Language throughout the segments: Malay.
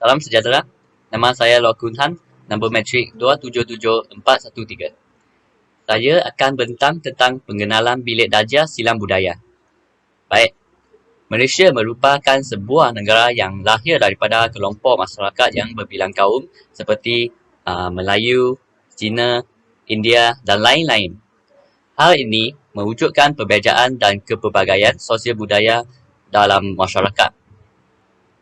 Salam sejahtera. Nama saya Loh Kun Han, nombor matrik 277413. Saya akan bentang tentang pengenalan bilik darjah silang budaya. Baik, Malaysia merupakan sebuah negara yang lahir daripada kelompok masyarakat yang berbilang kaum seperti Melayu, Cina, India dan lain-lain. Hal ini mewujudkan perbezaan dan kepelbagaian sosial budaya dalam masyarakat.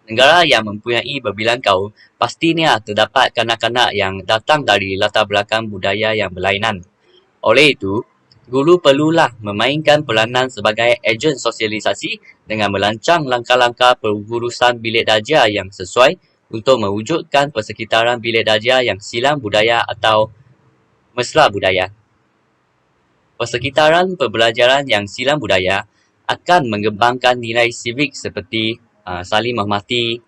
Negara yang mempunyai berbilang kaum, pastinya terdapat kanak-kanak yang datang dari latar belakang budaya yang berlainan. Oleh itu, guru perlulah memainkan peranan sebagai ejen sosialisasi dengan merancang langkah-langkah pengurusan bilik darjah yang sesuai untuk mewujudkan persekitaran bilik darjah yang silang budaya atau mesra budaya. Persekitaran pembelajaran yang silang budaya akan mengembangkan nilai sivik seperti saling menghormati,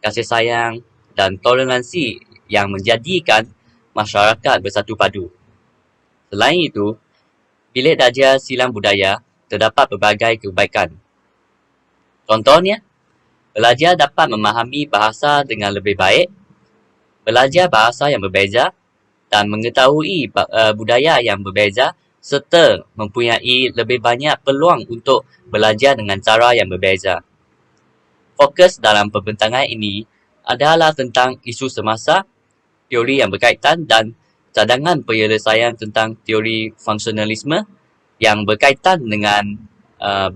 kasih sayang dan toleransi yang menjadikan masyarakat bersatu padu. Selain itu, bilik darjah silang budaya terdapat pelbagai kebaikan. Contohnya, pelajar dapat memahami bahasa dengan lebih baik, belajar bahasa yang berbeza dan mengetahui budaya yang berbeza serta mempunyai lebih banyak peluang untuk belajar dengan cara yang berbeza. Fokus dalam pembentangan ini adalah tentang isu semasa, teori yang berkaitan dan cadangan penyelesaian tentang teori fungsionalisme yang berkaitan dengan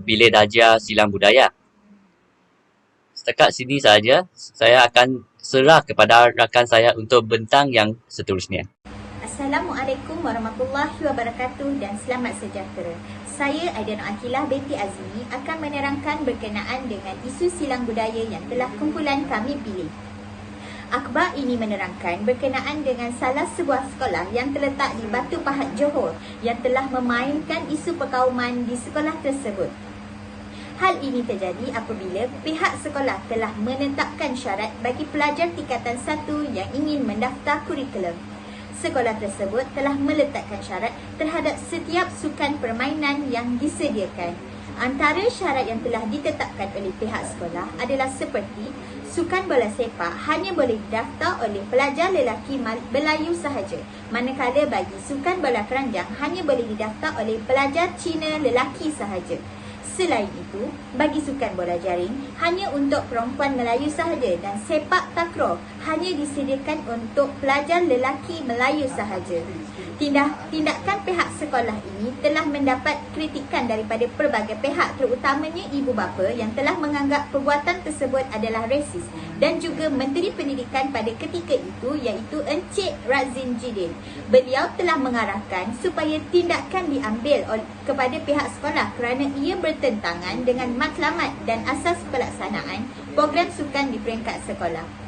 bilik darjah silang budaya. Setakat sini sahaja, saya akan serah kepada rakan saya untuk bentang yang seterusnya. Assalamualaikum warahmatullahi wabarakatuh dan selamat sejahtera. Saya Aidina Akilah binti Azmi akan menerangkan berkenaan dengan isu silang budaya yang telah kumpulan kami pilih. Akhbar ini menerangkan berkenaan dengan salah sebuah sekolah yang terletak di Batu Pahat, Johor yang telah memainkan isu perkauman di sekolah tersebut. Hal ini terjadi apabila pihak sekolah telah menetapkan syarat bagi pelajar tingkatan 1 yang ingin mendaftar kurikulum. Sekolah tersebut telah meletakkan syarat terhadap setiap sukan permainan yang disediakan. Antara syarat yang telah ditetapkan oleh pihak sekolah adalah seperti sukan bola sepak hanya boleh didaftar oleh pelajar lelaki Melayu sahaja, manakala bagi sukan bola keranjang hanya boleh didaftar oleh pelajar Cina lelaki sahaja. Selain itu, bagi sukan bola jaring hanya untuk perempuan Melayu sahaja dan sepak takraw hanya disediakan untuk pelajar lelaki Melayu sahaja. Tindakan pihak sekolah ini telah mendapat kritikan daripada pelbagai pihak, terutamanya ibu bapa yang telah menganggap perbuatan tersebut adalah resis, dan juga Menteri Pendidikan pada ketika itu iaitu Encik Razin Jidin. Beliau telah mengarahkan supaya tindakan diambil kepada pihak sekolah kerana ia bertentangan dengan matlamat dan asas pelaksanaan program sukan di peringkat sekolah.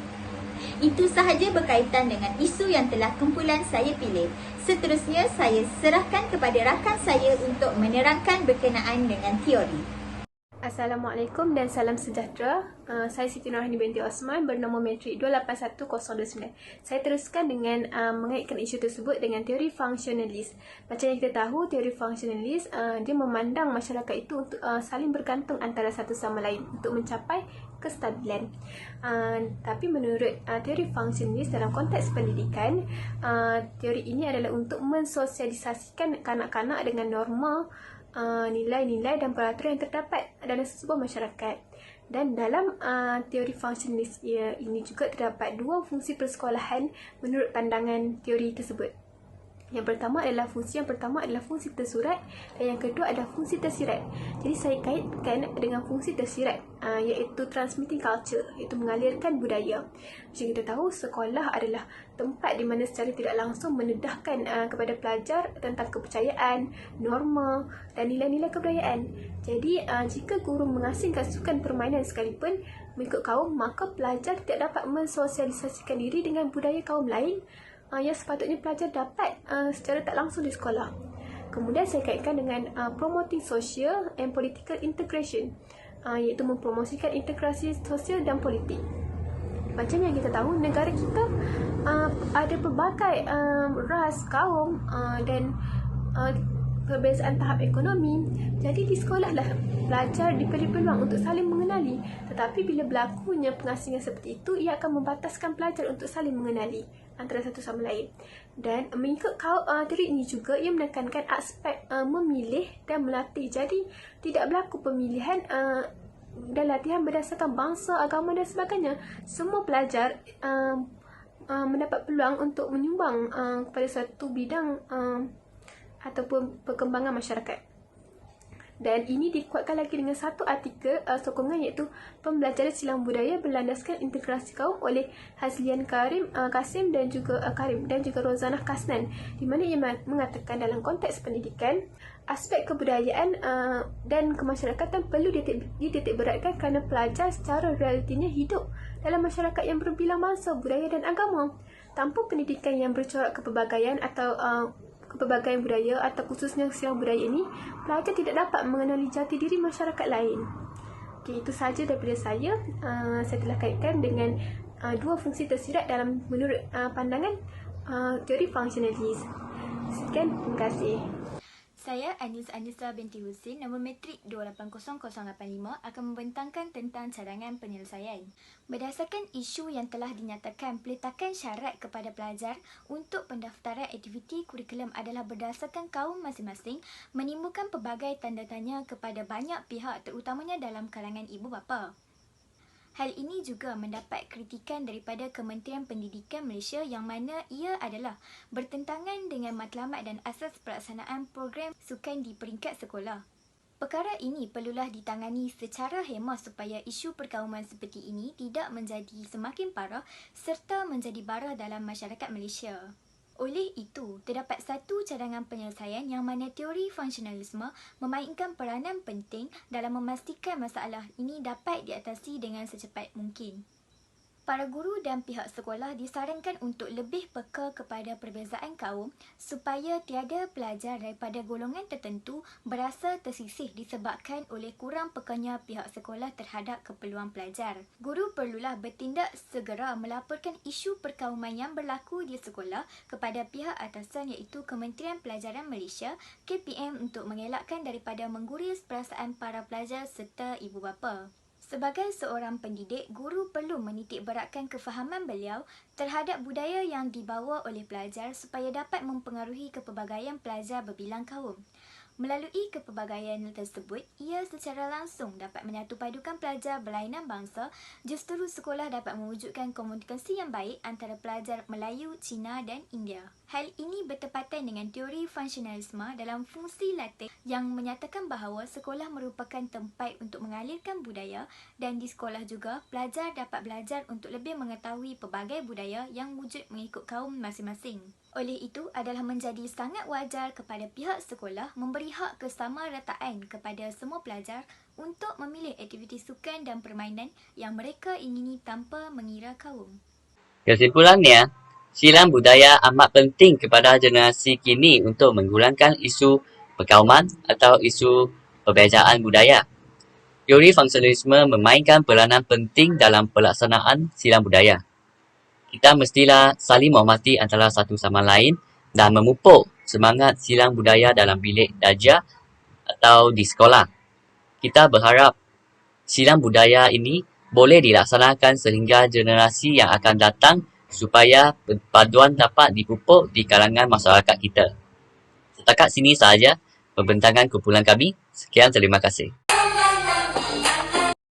Itu sahaja berkaitan dengan isu yang telah kumpulan saya pilih. Seterusnya, saya serahkan kepada rakan saya untuk menerangkan berkenaan dengan teori. Assalamualaikum dan salam sejahtera. Saya Siti Nurhani binti Osman bernombor matrik 281029. Saya teruskan dengan mengaitkan isu tersebut dengan teori fungsionalis. Macam yang kita tahu, teori fungsionalis dia memandang masyarakat itu untuk saling bergantung antara satu sama lain untuk mencapai kestabilan. Tapi menurut teori fungsionalis dalam konteks pendidikan, teori ini adalah untuk mensosialisasikan kanak-kanak dengan norma, nilai-nilai dan peraturan yang terdapat dalam sebuah masyarakat. Dan dalam teori fungsionalis ini juga terdapat dua fungsi persekolahan menurut pandangan teori tersebut. Yang pertama adalah fungsi tersurat dan yang kedua adalah fungsi tersirat. Jadi saya kaitkan dengan fungsi tersirat iaitu transmitting culture, iaitu mengalirkan budaya. Macam kita tahu, sekolah adalah tempat di mana secara tidak langsung mendedahkan kepada pelajar tentang kepercayaan, norma dan nilai-nilai kebudayaan. Jadi jika guru mengasingkan sukan permainan sekalipun mengikut kaum, maka pelajar tidak dapat mensosialisasikan diri dengan budaya kaum lain yang sepatutnya pelajar dapat secara tak langsung di sekolah. Kemudian saya kaitkan dengan promoting social and political integration, iaitu mempromosikan integrasi sosial dan politik. Macam yang kita tahu, negara kita ada pelbagai ras, kaum dan perbezaan tahap ekonomi. Jadi di sekolah lah pelajar diberi peluang untuk saling mengenali. Tetapi bila berlakunya pengasingan seperti itu, ia akan membataskan pelajar untuk saling mengenali antara satu sama lain. Dan mengikut teori ini juga, ia menekankan aspek memilih dan melatih. Jadi tidak berlaku pemilihan dan latihan berdasarkan bangsa, agama dan sebagainya. Semua pelajar mendapat peluang untuk menyumbang kepada suatu bidang ataupun perkembangan masyarakat. Dan ini dikuatkan lagi dengan satu artikel sokongan, iaitu pembelajaran silang budaya berlandaskan integrasi kaum oleh Hazlian Kasim dan juga Karim dan juga Rozanah Kasnan, di mana ia mengatakan dalam konteks pendidikan, aspek kebudayaan dan kemasyarakatan perlu dititik beratkan kerana pelajar secara realitinya hidup dalam masyarakat yang berbilang bangsa, budaya dan agama. Tanpa pendidikan yang bercorak kepelbagaian atau kepelbagaian budaya atau khususnya silang budaya ini, pelajar tidak dapat mengenali jati diri masyarakat lain. Okey, itu sahaja daripada saya. Saya telah kaitkan dengan dua fungsi tersirat dalam menurut pandangan teori funksionalis. Sekian, terima kasih. Saya Anisa binti Husin, nombor metrik 280085 akan membentangkan tentang cadangan penyelesaian. Berdasarkan isu yang telah dinyatakan, peletakan syarat kepada pelajar untuk pendaftaran aktiviti kurikulum adalah berdasarkan kaum masing-masing, menimbulkan pelbagai tanda tanya kepada banyak pihak, terutamanya dalam kalangan ibu bapa. Hal ini juga mendapat kritikan daripada Kementerian Pendidikan Malaysia yang mana ia adalah bertentangan dengan matlamat dan asas pelaksanaan program sukan di peringkat sekolah. Perkara ini perlulah ditangani secara hemah supaya isu perkauman seperti ini tidak menjadi semakin parah serta menjadi bara dalam masyarakat Malaysia. Oleh itu, terdapat satu cadangan penyelesaian yang mana teori funksionalisme memainkan peranan penting dalam memastikan masalah ini dapat diatasi dengan secepat mungkin. Para guru dan pihak sekolah disarankan untuk lebih peka kepada perbezaan kaum supaya tiada pelajar daripada golongan tertentu berasa tersisih disebabkan oleh kurang pekanya pihak sekolah terhadap keperluan pelajar. Guru perlulah bertindak segera melaporkan isu perkauman yang berlaku di sekolah kepada pihak atasan iaitu Kementerian Pelajaran Malaysia KPM untuk mengelakkan daripada mengguris perasaan para pelajar serta ibu bapa. Sebagai seorang pendidik, guru perlu menitik beratkan kefahaman beliau terhadap budaya yang dibawa oleh pelajar supaya dapat mempengaruhi kepelbagaian pelajar berbilang kaum. Melalui kepelbagaian tersebut, ia secara langsung dapat menyatupadukan pelajar berlainan bangsa. Justru sekolah dapat mewujudkan komunikasi yang baik antara pelajar Melayu, Cina dan India. Hal ini bertepatan dengan teori funksionalisme dalam fungsi latih yang menyatakan bahawa sekolah merupakan tempat untuk mengalirkan budaya dan di sekolah juga pelajar dapat belajar untuk lebih mengetahui pelbagai budaya yang wujud mengikut kaum masing-masing. Oleh itu, adalah menjadi sangat wajar kepada pihak sekolah memberi hak kesamarataan kepada semua pelajar untuk memilih aktiviti sukan dan permainan yang mereka ingini tanpa mengira kaum. Kesimpulannya, silang budaya amat penting kepada generasi kini untuk menggulangkan isu perkauman atau isu perbezaan budaya. Teori funksionalisme memainkan peranan penting dalam pelaksanaan silang budaya. Kita mestilah saling menghormati antara satu sama lain dan memupuk semangat silang budaya dalam bilik darjah atau di sekolah. Kita berharap silang budaya ini boleh dilaksanakan sehingga generasi yang akan datang supaya perpaduan dapat dipupuk di kalangan masyarakat kita. Setakat sini sahaja pembentangan kumpulan kami. Sekian, terima kasih.